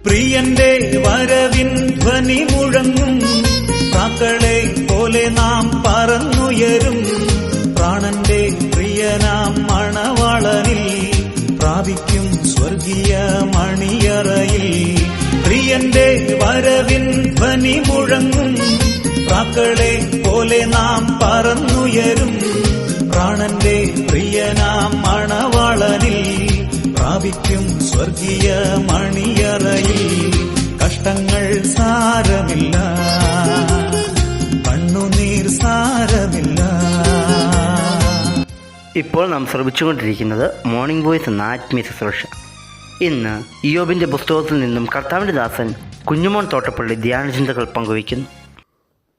പ്രിയന്റെ വരവിൻ ധ്വനി മുഴങ്ങും, പ്രാക്കളെ പോലെ നാം പറന്നുയരും. പ്രാണന്റെ പ്രിയനാം മണവാളനിൽ പ്രാപിക്കും സ്വർഗീയ മണിയറയിൽ. പ്രിയന്റെ വരവിൻ ധ്വനി മുഴങ്ങും, പ്രാക്കളെ പോലെ നാം പറന്നുയരും. പ്രാണന്റെ പ്രിയനാം മണവാളനിൽ പ്രാപിക്കും സ്വർഗീയ മണിയറയിൽ. കഷ്ടങ്ങൾ സാരമില്ല, കണ്ണുനീർ സാരമില്ല. ഇപ്പോൾ നാം ശ്രമിച്ചുകൊണ്ടിരിക്കുന്നത് മോർണിംഗ് വോയിസ് എന്ന ആത്മീയ ശുശ്രൂഷ. ഇന്ന് ഇയ്യോബിൻ്റെ പുസ്തകത്തിൽ നിന്നും കർത്താവിൻ്റെ ദാസൻ കുഞ്ഞുമോൻ തോട്ടപ്പള്ളി ധ്യാനചിന്തകൾ പങ്കുവയ്ക്കുന്നു.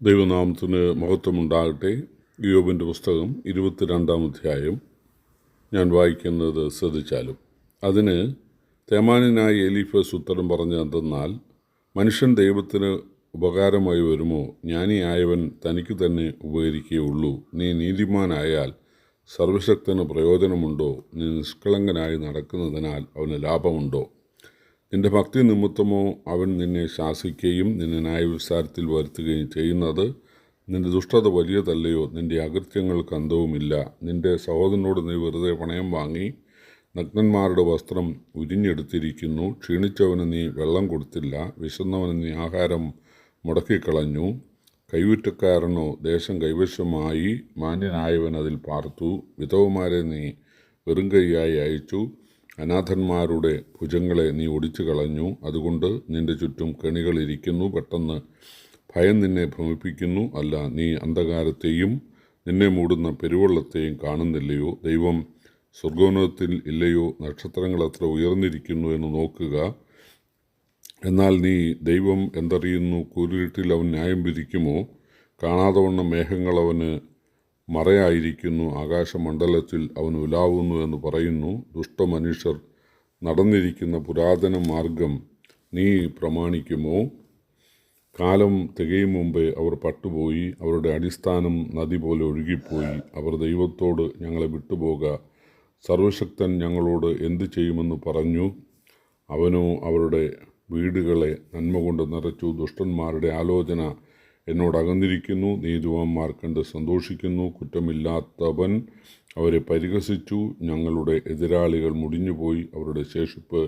ദൈവനാമത്തിന് മഹത്വമുണ്ടാകട്ടെ. ഇയ്യോബിൻ്റെ പുസ്തകം 22-ാം അധ്യായം ഞാൻ വായിക്കുന്നത് ശ്രദ്ധിച്ചാലും. അതിന് തേമാന്യനായ എലീഫസ് ഉത്തരം പറഞ്ഞതെന്തെന്നാൽ, മനുഷ്യൻ ദൈവത്തിന് ഉപകാരമായി വരുമോ? ജ്ഞാനിയായവൻ തനിക്ക് തന്നെ ഉപകരിക്കുകയുള്ളൂ. നീ നീതിമാനായാൽ സർവശക്തന് പ്രയോജനമുണ്ടോ? നീ നിഷ്കളങ്കനായി നടക്കുന്നതിനാൽ അവന് ലാഭമുണ്ടോ? നിന്റെ ഭക്തി നിമിത്തമോ അവൻ നിന്നെ ശാസിക്കുകയും നിന്നെ ന്യായവിസ്താരത്തിൽ വരുത്തുകയും ചെയ്യുന്നത്? നിന്റെ ദുഷ്ടത വലിയതല്ലയോ? നിന്റെ അകൃത്യങ്ങൾക്ക് അന്തവുമില്ല. നിന്റെ സഹോദരനോട് നീ വെറുതെ പണയം വാങ്ങി നഗ്നന്മാരുടെ വസ്ത്രം ഉരിഞ്ഞെടുത്തിരിക്കുന്നു. ക്ഷീണിച്ചവന് നീ വെള്ളം കൊടുത്തില്ല, വിശന്നവന് നീ ആഹാരം മുടക്കിക്കളഞ്ഞു. കൈവുറ്റക്കാരനോ ദേശം കൈവശമായി, മാന്യനായവൻ അതിൽ പാർത്തു. വിധവമാരെ നീ വെറും കൈയായി അയച്ചു, അനാഥന്മാരുടെ ഭുജങ്ങളെ നീ ഒടിച്ചു കളഞ്ഞു. അതുകൊണ്ട് നിന്റെ ചുറ്റും കെണികളിരിക്കുന്നു, പെട്ടെന്ന് ഭയം നിന്നെ ഭ്രമിപ്പിക്കുന്നു. അല്ല, നീ അന്ധകാരത്തെയും നിന്നെ മൂടുന്ന പെരുവെള്ളത്തെയും കാണുന്നില്ലയോ? ദൈവം സ്വർഗോന്നതത്തിൽ ഇല്ലയോ? നക്ഷത്രങ്ങൾ എത്ര ഉയർന്നിരിക്കുന്നു എന്ന് നോക്കുക. എന്നാൽ നീ ദൈവം എന്തറിയുന്നു? കൂരിരുട്ടിൽ അവൻ ന്യായം വിധിക്കുമോ? കാണാതവണ്ണം മേഘങ്ങൾ അവന് മറയായിരിക്കുന്നു, ആകാശമണ്ഡലത്തിൽ അവൻ ഉലാവുന്നു എന്ന് പറയുന്നു. ദുഷ്ടമനുഷ്യർ നടന്നിരിക്കുന്ന പുരാതന മാർഗം നീ പ്രമാണിക്കുമോ? കാലം തികയും മുമ്പേ അവർ പട്ടുപോയി, അവരുടെ അടിസ്ഥാനം നദി പോലെ ഒഴുകിപ്പോയി. അവർ ദൈവത്തോട് ഞങ്ങളെ വിട്ടുപോക, സർവശക്തൻ ഞങ്ങളോട് എന്തു ചെയ്യുമെന്ന് പറഞ്ഞു. അവനോ അവരുടെ വീടുകളെ നന്മ കൊണ്ട് നിറച്ചു. ദുഷ്ടന്മാരുടെ ആലോചന എന്നോടകന്നിരിക്കുന്നു, നീതിമാന്മാർ കണ്ട് സന്തോഷിക്കുന്നു. കുറ്റമില്ലാത്തവൻ അവരെ പരിഹസിച്ചു. ഞങ്ങളുടെ എതിരാളികൾ മുടിഞ്ഞുപോയി, അവരുടെ ശേഷിപ്പ്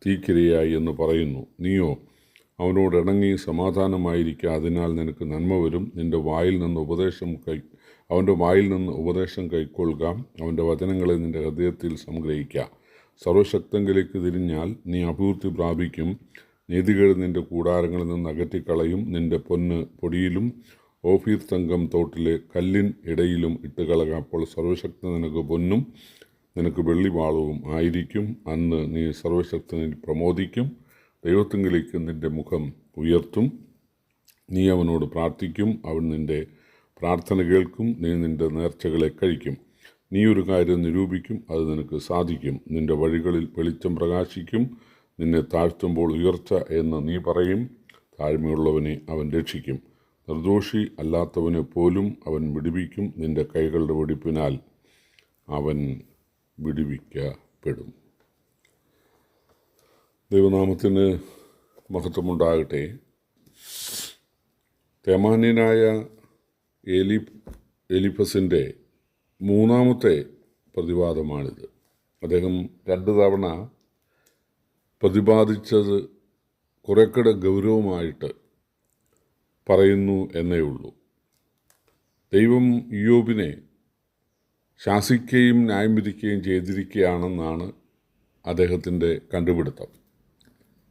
തീക്കിരയായി എന്ന് പറയുന്നു. നീയോ അവനോട് ഇണങ്ങി സമാധാനമായിരിക്കുക, അതിനാൽ നിനക്ക് നന്മ വരും. അവൻ്റെ വായിൽ നിന്ന് ഉപദേശം കൈക്കൊള്ളുക, അവൻ്റെ വചനങ്ങളെ നിൻ്റെ ഹൃദയത്തിൽ സംഗ്രഹിക്കുക. സർവശക്തങ്കിലേക്ക് തിരിഞ്ഞാൽ നീ അഭിവൃദ്ധി പ്രാപിക്കും. നീതികേട് നിൻ്റെ കൂടാരങ്ങളിൽ നിന്ന് അകറ്റിക്കളയും. നിൻ്റെ പൊന്ന് പൊടിയിലും ഓഫീർ തങ്കം തോട്ടിലെ കല്ലിൻ ഇടയിലും ഇട്ടുകളക. അപ്പോൾ സർവശക്തൻ നിനക്ക് പൊന്നും നിനക്ക് വെള്ളിവാളവും ആയിരിക്കും. അന്ന് നീ സർവശക്തനിൽ പ്രമോദിക്കും. ദൈവത്തിങ്കിലേക്ക് നിൻ്റെ മുഖം ഉയർത്തും. നീ അവനോട് പ്രാർത്ഥിക്കും, അവൻ നിൻ്റെ പ്രാർത്ഥന കേൾക്കും. നീ നിൻ്റെ നേർച്ചകളെ കഴിക്കും. നീ ഒരു കാര്യം നിരൂപിക്കും, അത് നിനക്ക് സാധിക്കും. നിൻ്റെ വഴികളിൽ വെളിച്ചം പ്രകാശിക്കും. നിന്നെ താഴ്ത്തുമ്പോൾ ഉയർച്ച എന്ന് നീ പറയും. താഴ്മയുള്ളവനെ അവൻ രക്ഷിക്കും, നിർദോഷി അല്ലാത്തവനെ പോലും അവൻ വിടുവിക്കും. നിൻ്റെ കൈകളുടെ വെടിപ്പിനാൽ അവൻ വിടുവിക്കപ്പെടും. ദൈവനാമത്തിന് മഹത്വമുണ്ടാകട്ടെ. തേമാന്യനായ എലീഫസിൻ്റെ മൂന്നാമത്തെ പ്രതിവാദമാണിത്. അദ്ദേഹം 2 തവണ പ്രതിപാദിച്ചത് കുറേക്കൂടെ ഗൗരവമായിട്ട് പറയുന്നു എന്നേ ഉള്ളൂ. ദൈവം ഇയ്യോബിനെ ശാസിക്കുകയും ന്യായം വിധിക്കുകയും ചെയ്തിരിക്കുകയാണെന്നാണ് അദ്ദേഹത്തിൻ്റെ കണ്ടുപിടുത്തം.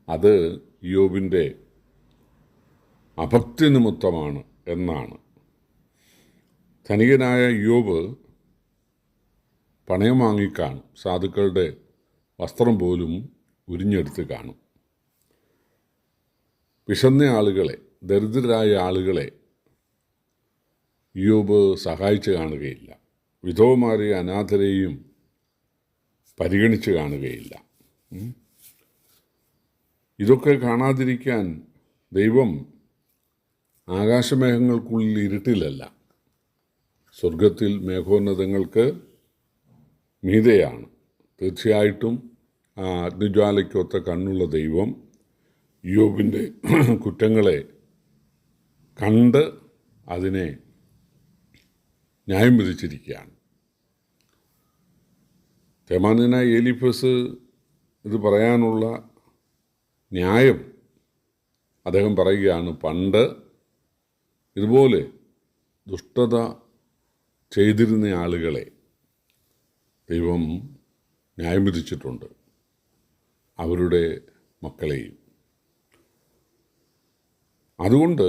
അത് ഇയ്യോബിൻ്റെ അഭക്തി നിമിത്തമാണ് എന്നാണ്. ധനികനായ ഇയ്യോബ് പണയം വാങ്ങിക്കാണും, സാധുക്കളുടെ വസ്ത്രം പോലും ഉരിഞ്ഞെടുത്ത് കാണും. വിശന്ന ആളുകളെ, ദരിദ്രരായ ആളുകളെ ഇയ്യോബ് സഹായിച്ച് കാണുകയില്ല. വിധവമാരെയും അനാഥരെയും പരിഗണിച്ച് കാണുകയില്ല. ഇതൊക്കെ കാണാതിരിക്കാൻ ദൈവം ആകാശമേഘങ്ങൾക്കുള്ളിൽ ഇരുട്ടിലല്ല, സ്വർഗത്തിൽ മേഘോന്നതങ്ങൾക്ക് മീതെയാണ്. തീർച്ചയായിട്ടും ആ അഗ്നിജ്വാലയ്ക്കൊത്ത കണ്ണുള്ള ദൈവം ഇയ്യോബിൻ്റെ കുറ്റങ്ങളെ കണ്ട് അതിനെ ന്യായം വിധിച്ചിരിക്കുകയാണ്. തേമാന്യനായ എലീഫസ് ഇത് പറയാനുള്ള ന്യായം അദ്ദേഹം പറയുകയാണ്, പണ്ട് ഇതുപോലെ ദുഷ്ടത ചെയ്തിരുന്ന ആളുകളെ ദൈവം ന്യായം വിധിച്ചിട്ടുണ്ട്, അവരുടെ മക്കളെയും. അതുകൊണ്ട്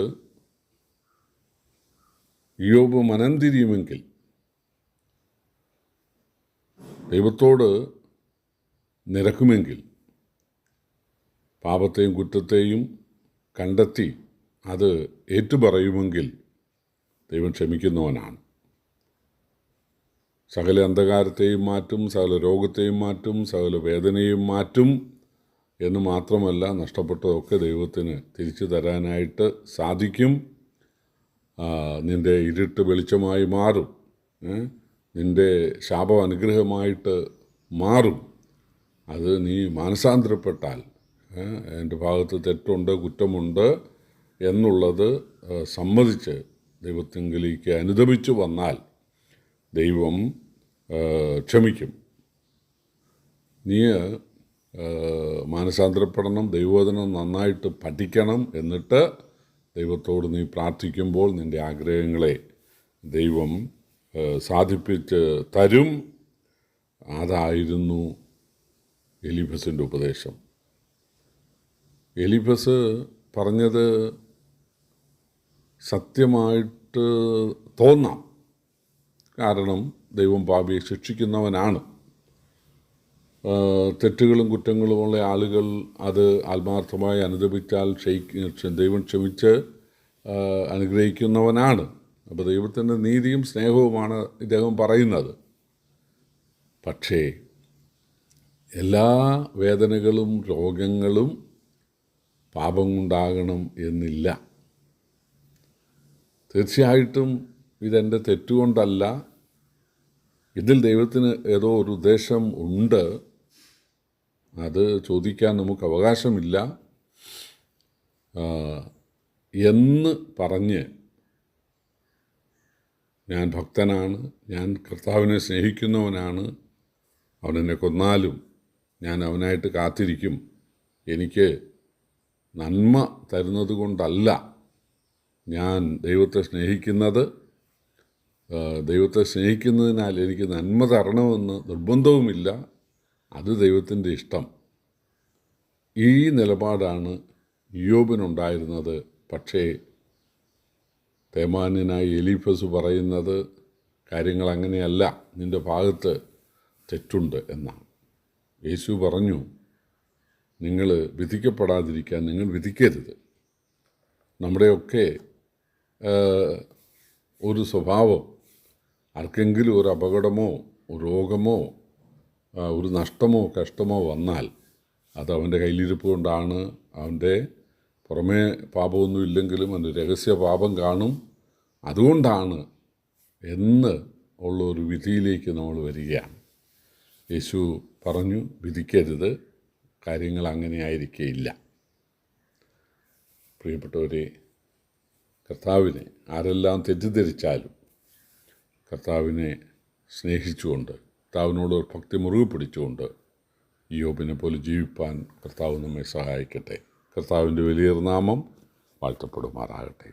ഇയ്യോബ് മനം തിരിയുമെങ്കിൽ, ദൈവത്തോട് നിരക്കുമെങ്കിൽ, പാപത്തെയും കുറ്റത്തെയും കണ്ടെത്തി അത് ഏറ്റുപറയുമെങ്കിൽ ദൈവം ക്ഷമിക്കുന്നവനാണ്. സകല അന്ധകാരത്തെയും മാറ്റും, സകല രോഗത്തെയും മാറ്റും, സകല വേദനയും മാറ്റും എന്ന് മാത്രമല്ല, നഷ്ടപ്പെട്ടതൊക്കെ ദൈവത്തിന് തിരിച്ചു തരാനായിട്ട് സാധിക്കും. നിൻ്റെ ഇരുട്ട് വെളിച്ചമായി മാറും, നിൻ്റെ ശാപം അനുഗ്രഹമായിട്ട് മാറും. അത് നീ മാനസാന്തരപ്പെട്ടാൽ, എൻ്റെ ഭാഗത്ത് തെറ്റുണ്ട്, കുറ്റമുണ്ട് എന്നുള്ളത് സമ്മതിച്ച് ദൈവത്തിങ്കിലേക്ക് അനുദപിച്ചു വന്നാൽ ദൈവം ക്ഷമിക്കും. നീ മാനസാന്തരപ്പെടണം, ദൈവവചനം നന്നായിട്ട് പഠിക്കണം. എന്നിട്ട് ദൈവത്തോട് നീ പ്രാർത്ഥിക്കുമ്പോൾ നിൻ്റെ ആഗ്രഹങ്ങളെ ദൈവം സാധിപ്പിച്ച് തരും. അതായിരുന്നു എലീഫസിൻ്റെ ഉപദേശം. എലീഫസ് പറഞ്ഞത് സത്യമായിട്ട് തോന്നാം, കാരണം ദൈവം പാപിയെ ശിക്ഷിക്കുന്നവനാണ്. തെറ്റുകളും കുറ്റങ്ങളുമുള്ള ആളുകൾ അത് ആത്മാർത്ഥമായി അനുദപിച്ചാൽ ദൈവം ക്ഷമിച്ച് അനുഗ്രഹിക്കുന്നവനാണ്. അപ്പോൾ ദൈവത്തിൻ്റെ നീതിയും സ്നേഹവുമാണ് ഇദ്ദേഹം പറയുന്നത്. പക്ഷേ എല്ലാ വേദനകളും രോഗങ്ങളും പാപം കൊണ്ടാകണം എന്നില്ല. തീർച്ചയായിട്ടും ഇതെൻ്റെ തെറ്റുകൊണ്ടല്ല, ഇതിൽ ദൈവത്തിന് ഏതോ ഒരു ഉദ്ദേശം ഉണ്ട്, അത് ചോദിക്കാൻ നമുക്ക് അവകാശമില്ല എന്ന് പറഞ്ഞ് ഞാൻ ഭക്തനാണ്, ഞാൻ കർത്താവിനെ സ്നേഹിക്കുന്നവനാണ്, അവനെന്നെ കൊന്നാലും ഞാൻ അവനായിട്ട് കാത്തിരിക്കും, എനിക്ക് നന്മ തരുന്നത് കൊണ്ടല്ല ഞാൻ ദൈവത്തെ സ്നേഹിക്കുന്നത്, ദൈവത്തെ സ്നേഹിക്കുന്നതിനാൽ എനിക്ക് നന്മ തരണമെന്ന് നിർബന്ധവുമില്ല, അത് ദൈവത്തിൻ്റെ ഇഷ്ടം. ഈ നിലപാടാണ് ഇയ്യോബിനുണ്ടായിരുന്നത്. പക്ഷേ തേമാന്യനായി എലീഫസ് പറയുന്നത് കാര്യങ്ങൾ അങ്ങനെയല്ല, നിൻ്റെ ഭാഗത്ത് തെറ്റുണ്ട് എന്നാണ്. യേശു പറഞ്ഞു, നിങ്ങൾ വിധിക്കപ്പെടാതിരിക്കാൻ നിങ്ങൾ വിധിക്കരുത്. നമ്മുടെയൊക്കെ ഒരു സ്വഭാവം, ആർക്കെങ്കിലും ഒരു അപകടമോ ഒരു രോഗമോ ഒരു നഷ്ടമോ കഷ്ടമോ വന്നാൽ അത് അവൻ്റെ കയ്യിലിരിപ്പ് കൊണ്ടാണ്. അവൻ്റെ പുറമേ പാപമൊന്നും ഇല്ലെങ്കിലും അവൻ്റെ രഹസ്യ പാപം കാണും, അതുകൊണ്ടാണ് എന്ന് ഉള്ളൊരു വിധിയിലേക്ക് നമ്മൾ വരികയാണ്. യേശു പറഞ്ഞു, വിധിക്കരുത്, കാര്യങ്ങൾ അങ്ങനെ ആയിരിക്കുകയില്ല. പ്രിയപ്പെട്ടവരെ, കർത്താവിനെ ആരെല്ലാം തെറ്റിദ്ധരിച്ചാലും കർത്താവിനെ സ്നേഹിച്ചുകൊണ്ട്, കർത്താവിനോട് ഭക്തി മുറുകെ പിടിച്ചുകൊണ്ട് ഇയ്യോബിനെ പോലെ ജീവിപ്പാൻ കർത്താവ് നമ്മെ സഹായിക്കട്ടെ. കർത്താവിൻ്റെ വലിയ നാമം വാഴ്ത്തപ്പെടുമാറാകട്ടെ.